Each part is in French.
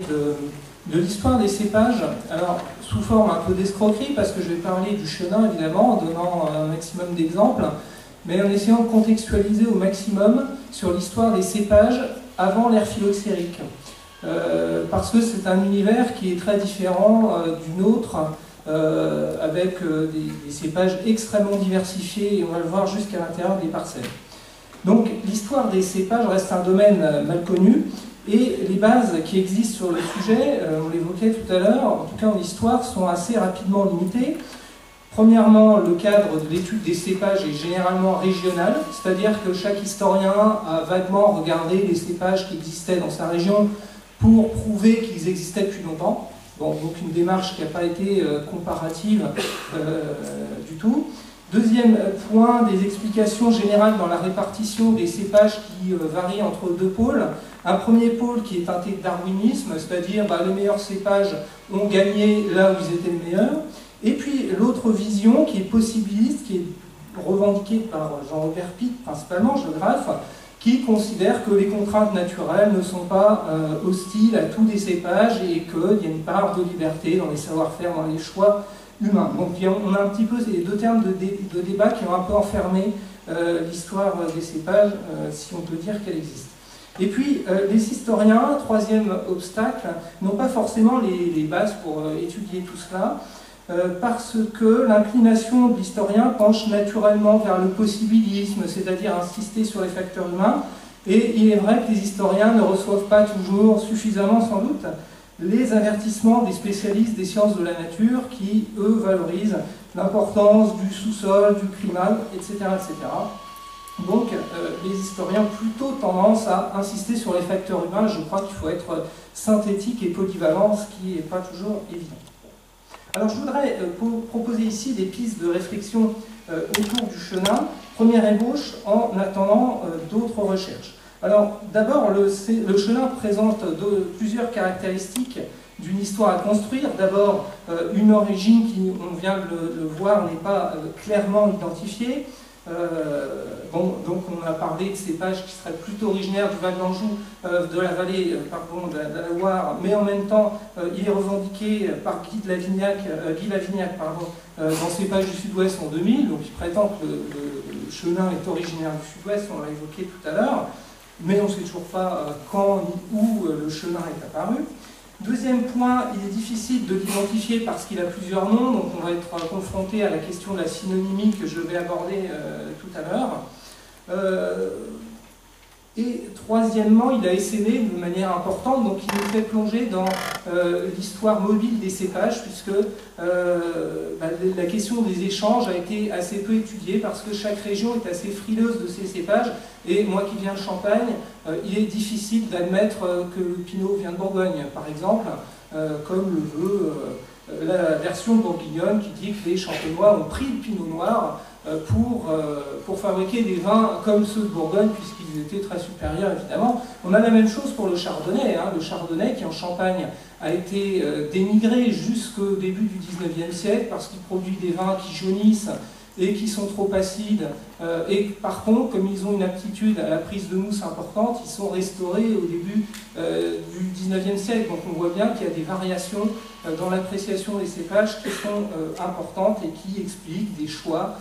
de l'histoire des cépages, alors sous forme un peu d'escroquerie, parce que je vais parler du chenin évidemment, en donnant un maximum d'exemples, mais en essayant de contextualiser au maximum sur l'histoire des cépages avant l'ère phylloxérique. Parce que c'est un univers qui est très différent du nôtre, avec des cépages extrêmement diversifiés, et on va le voir jusqu'à l'intérieur des parcelles. Donc l'histoire des cépages reste un domaine mal connu, et les bases qui existent sur le sujet, on l'évoquait tout à l'heure, en tout cas en histoire, sont assez rapidement limitées. Premièrement, le cadre de l'étude des cépages est généralement régional, c'est-à-dire que chaque historien a vaguement regardé les cépages qui existaient dans sa région pour prouver qu'ils existaient depuis longtemps. Bon, donc une démarche qui n'a pas été comparative du tout. Deuxième point, des explications générales dans la répartition des cépages qui varient entre deux pôles. Un premier pôle qui est teinté de darwinisme, c'est-à-dire les meilleurs cépages ont gagné là où ils étaient les meilleurs. Et puis l'autre vision qui est possibiliste, qui est revendiquée par Jean-Robert Pic, principalement géographe, qui considère que les contraintes naturelles ne sont pas hostiles à tous les cépages et qu'il y a une part de liberté dans les savoir-faire, dans les choix humains. Donc on a un petit peu ces deux termes de débat qui ont un peu enfermé l'histoire des cépages, si on peut dire qu'elle existe. Et puis les historiens, troisième obstacle, n'ont pas forcément les bases pour étudier tout cela, parce que l'inclination de l'historien penche naturellement vers le possibilisme, c'est-à-dire insister sur les facteurs humains, et il est vrai que les historiens ne reçoivent pas toujours suffisamment, sans doute, les avertissements des spécialistes des sciences de la nature qui, eux, valorisent l'importance du sous-sol, du climat, etc. etc. Donc, les historiens ont plutôt tendance à insister sur les facteurs humains. Je crois qu'il faut être synthétique et polyvalent, ce qui n'est pas toujours évident. Alors, je voudrais proposer ici des pistes de réflexion autour du chenin, première ébauche, en attendant d'autres recherches. Alors, d'abord, le chenin présente plusieurs caractéristiques d'une histoire à construire. D'abord, une origine qui, on vient de le voir, n'est pas clairement identifiée. Donc on a parlé de cépages qui seraient plutôt originaires du Val d'Anjou, de la vallée de la Loire, mais en même temps il est revendiqué par Guy Lavignac dans Cépages du Sud-Ouest en 2000, donc il prétend que le chenin est originaire du Sud-Ouest, on l'a évoqué tout à l'heure, mais on ne sait toujours pas quand ni où le chenin est apparu. Deuxième point, il est difficile de l'identifier parce qu'il a plusieurs noms, donc on va être confronté à la question de la synonymie que je vais aborder tout à l'heure. Et troisièmement, il a essaimé de manière importante, donc il nous fait plonger dans l'histoire mobile des cépages, puisque la question des échanges a été assez peu étudiée parce que chaque région est assez frileuse de ses cépages, et moi qui viens de Champagne, il est difficile d'admettre que le Pinot vient de Bourgogne, par exemple, comme le veut la version bourguignonne qui dit que les Champenois ont pris le Pinot Noir pour fabriquer des vins comme ceux de Bourgogne, puisqu'ils étaient très supérieurs, évidemment. On a la même chose pour le Chardonnay. Le Chardonnay, qui en Champagne a été dénigré jusqu'au début du XIXe siècle, parce qu'il produit des vins qui jaunissent et qui sont trop acides. Et par contre, comme ils ont une aptitude à la prise de mousse importante, ils sont restaurés au début du XIXe siècle. Donc on voit bien qu'il y a des variations dans l'appréciation des cépages qui sont importantes et qui expliquent des choix,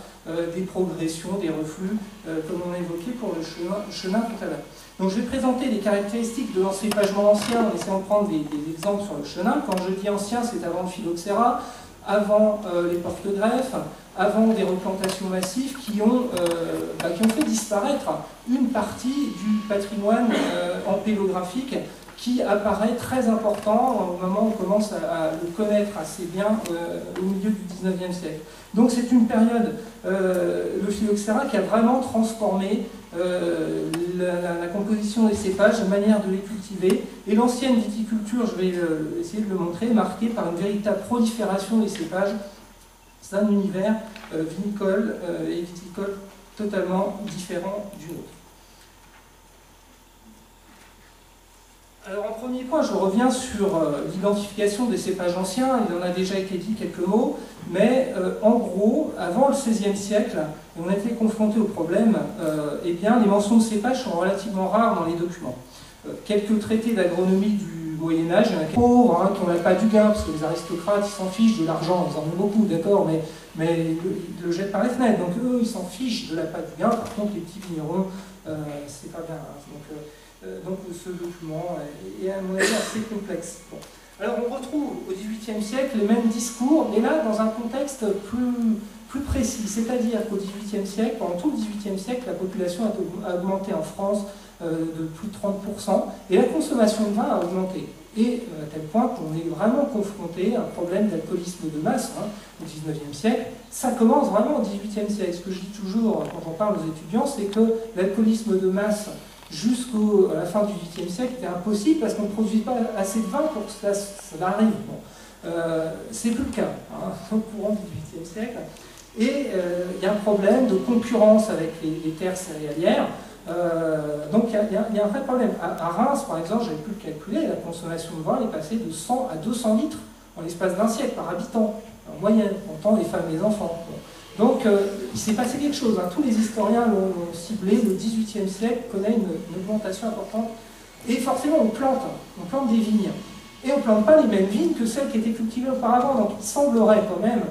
des progressions, des reflux, comme on a évoqué pour le chenin tout à l'heure. Donc je vais présenter les caractéristiques de l'encépagement ancien en essayant de prendre des exemples sur le chenin. Quand je dis ancien, c'est avant le phylloxéra, avant les porte-greffes, avant des replantations massives qui ont fait disparaître une partie du patrimoine empélographique qui apparaît très important au moment où on commence à le connaître assez bien au milieu du XIXe siècle. Donc c'est une période, le phylloxéra, qui a vraiment transformé la composition des cépages, la manière de les cultiver, et l'ancienne viticulture, je vais essayer de le montrer, marquée par une véritable prolifération des cépages. C'est un univers vinicole et viticole totalement différent du nôtre. Alors en premier point, je reviens sur l'identification des cépages anciens. Il en a déjà été dit quelques mots, mais en gros, avant le XVIe siècle, on a été confronté au problème, les mentions de cépages sont relativement rares dans les documents. Quelques traités d'agronomie du Moyen-Âge, il y en a qui sont pauvres, hein, qui n'ont pas du gain, parce que les aristocrates, ils s'en fichent de l'argent, ils en ont beaucoup, d'accord, mais ils le jettent par les fenêtres, donc eux, ils s'en fichent de la pâte du gain, par contre, les petits vignerons, c'est pas bien. Hein. Donc ce document est à mon avis assez complexe. Bon. Alors on retrouve au XVIIIe siècle les mêmes discours, mais là dans un contexte plus précis, c'est-à-dire qu'au XVIIIe siècle, pendant tout le XVIIIe siècle, la population a augmenté en France de plus de 30%, et la consommation de vin a augmenté. Et à tel point qu'on est vraiment confronté à un problème d'alcoolisme de masse hein, au XIXe siècle. Ça commence vraiment au XVIIIe siècle. Ce que je dis toujours quand j'en parle aux étudiants, c'est que l'alcoolisme de masse jusqu'à la fin du XVIIIe siècle était impossible parce qu'on ne produisait pas assez de vin pour que ça arrive. Bon. C'est plus le cas hein, au courant du XVIIIe siècle. Et il y a un problème de concurrence avec les terres céréalières. Donc il y a un vrai problème. À Reims, par exemple, j'avais pu le calculer, la consommation de vin est passée de 100 à 200 litres en l'espace d'un siècle par habitant, en moyenne, comptant les femmes et les enfants. Bon. Donc il s'est passé quelque chose. Hein. Tous les historiens l'ont ciblé, le XVIIIe siècle connaît une augmentation importante. Et forcément, on plante des vignes. Et on ne plante pas les mêmes vignes que celles qui étaient cultivées auparavant. Donc il semblerait quand même,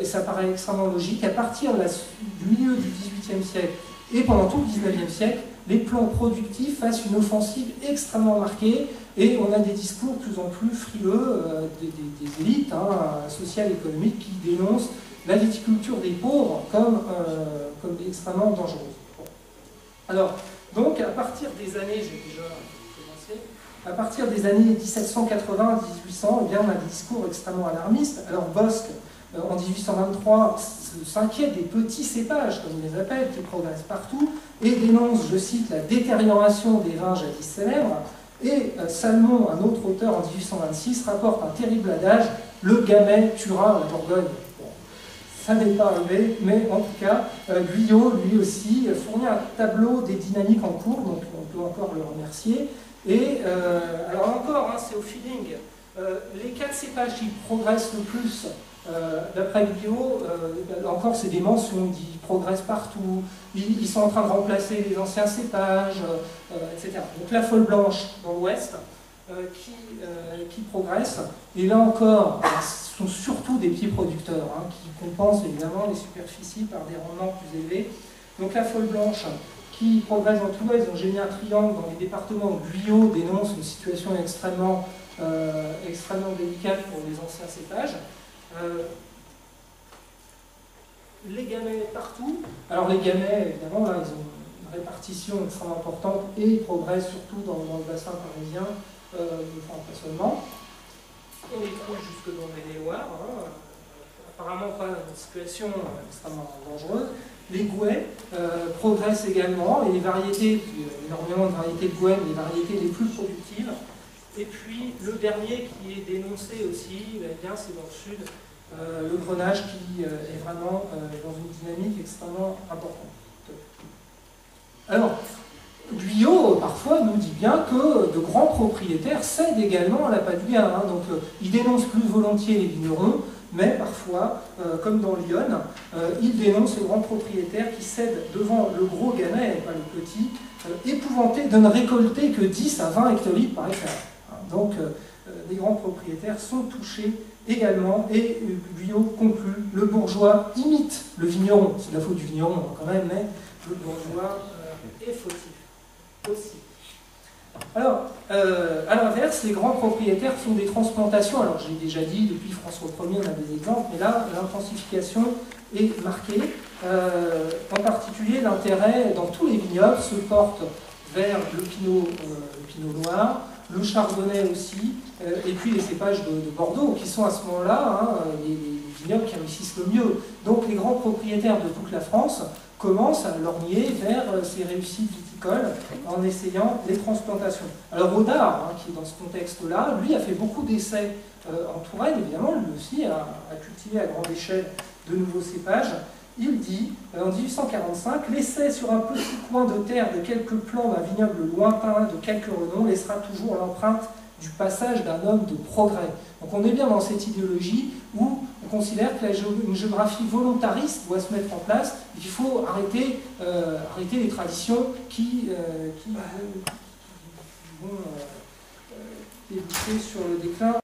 et ça paraît extrêmement logique, à partir du milieu du XVIIIe siècle et pendant tout le XIXe siècle, les plans productifs fassent une offensive extrêmement marquée et on a des discours de plus en plus frileux des élites hein, sociales et économiques qui dénoncent la viticulture des pauvres comme extrêmement dangereuse. Bon. Alors, donc, à partir des années, j'ai déjà commencé, à partir des années 1780 à 1800, eh bien, on a des discours extrêmement alarmistes. Alors, Bosc, en 1823, s'inquiète des petits cépages, comme il les appelle, qui progressent partout, et dénonce, je cite, la détérioration des vins jadis célèbres. Et Salmon, un autre auteur, en 1826, rapporte un terrible adage, le Gamay tuera la Bourgogne. Bon, ça n'est pas arrivé, mais en tout cas, Guyot, lui aussi, fournit un tableau des dynamiques en cours, donc on peut encore le remercier. Et alors encore, hein, c'est au feeling, les 4 cépages qui progressent le plus, d'après Guyot, encore c'est des mentions, ils progressent partout, ils sont en train de remplacer les anciens cépages, etc. Donc la folle blanche dans l'ouest qui progresse, et là encore, ce sont surtout des petits producteurs hein, qui compensent évidemment les superficies par des rendements plus élevés. Donc la folle blanche qui progresse dans tout l'ouest, donc j'ai mis un triangle dans les départements où Guyot dénonce une situation extrêmement délicate pour les anciens cépages. Les gamets partout. Alors les gamets, évidemment, là, ils ont une répartition extrêmement importante et ils progressent surtout dans le bassin parisien, enfin pas seulement. On les trouve jusque dans les Loire, hein. Apparemment pas une situation extrêmement dangereuse. Les gouais progressent également, et les variétés, il y a énormément de variétés de gouais, mais les variétés les plus productives. Et puis le dernier qui est dénoncé aussi, eh bien c'est dans le sud, le Grenache qui est vraiment dans une dynamique extrêmement importante. Alors, Guyot, parfois, nous dit bien que de grands propriétaires cèdent également à la pâte du gain. Hein. Donc, il dénonce plus volontiers les vignerons, mais parfois, comme dans Lyon, il dénonce les grands propriétaires qui cèdent devant le gros gamay, et pas le petit, épouvantés de ne récolter que 10 à 20 hectolitres par hectare. Donc, les grands propriétaires sont touchés également, et Guyot conclut, le bourgeois imite le vigneron. C'est la faute du vigneron quand même, mais le bourgeois est fautif aussi. Alors, à l'inverse, les grands propriétaires font des transplantations. Alors, j'ai déjà dit, depuis François Ier, on a des exemples, mais là, l'intensification est marquée. En particulier, l'intérêt dans tous les vignobles se porte vers le pinot noir, le chardonnay aussi, et puis les cépages de Bordeaux, qui sont à ce moment-là hein, les vignobles qui réussissent le mieux. Donc les grands propriétaires de toute la France commencent à lorgner vers ces réussites viticoles en essayant les transplantations. Alors Audard, hein, qui est dans ce contexte-là, lui a fait beaucoup d'essais en Touraine, évidemment, lui aussi a cultivé à grande échelle de nouveaux cépages. Il dit, en 1845, l'essai sur un petit coin de terre de quelques plants d'un vignoble lointain de quelques renoms laissera toujours l'empreinte du passage d'un homme de progrès. Donc on est bien dans cette idéologie où on considère qu'une géographie volontariste doit se mettre en place. Il faut arrêter les traditions qui vont déboucher axé sur le déclin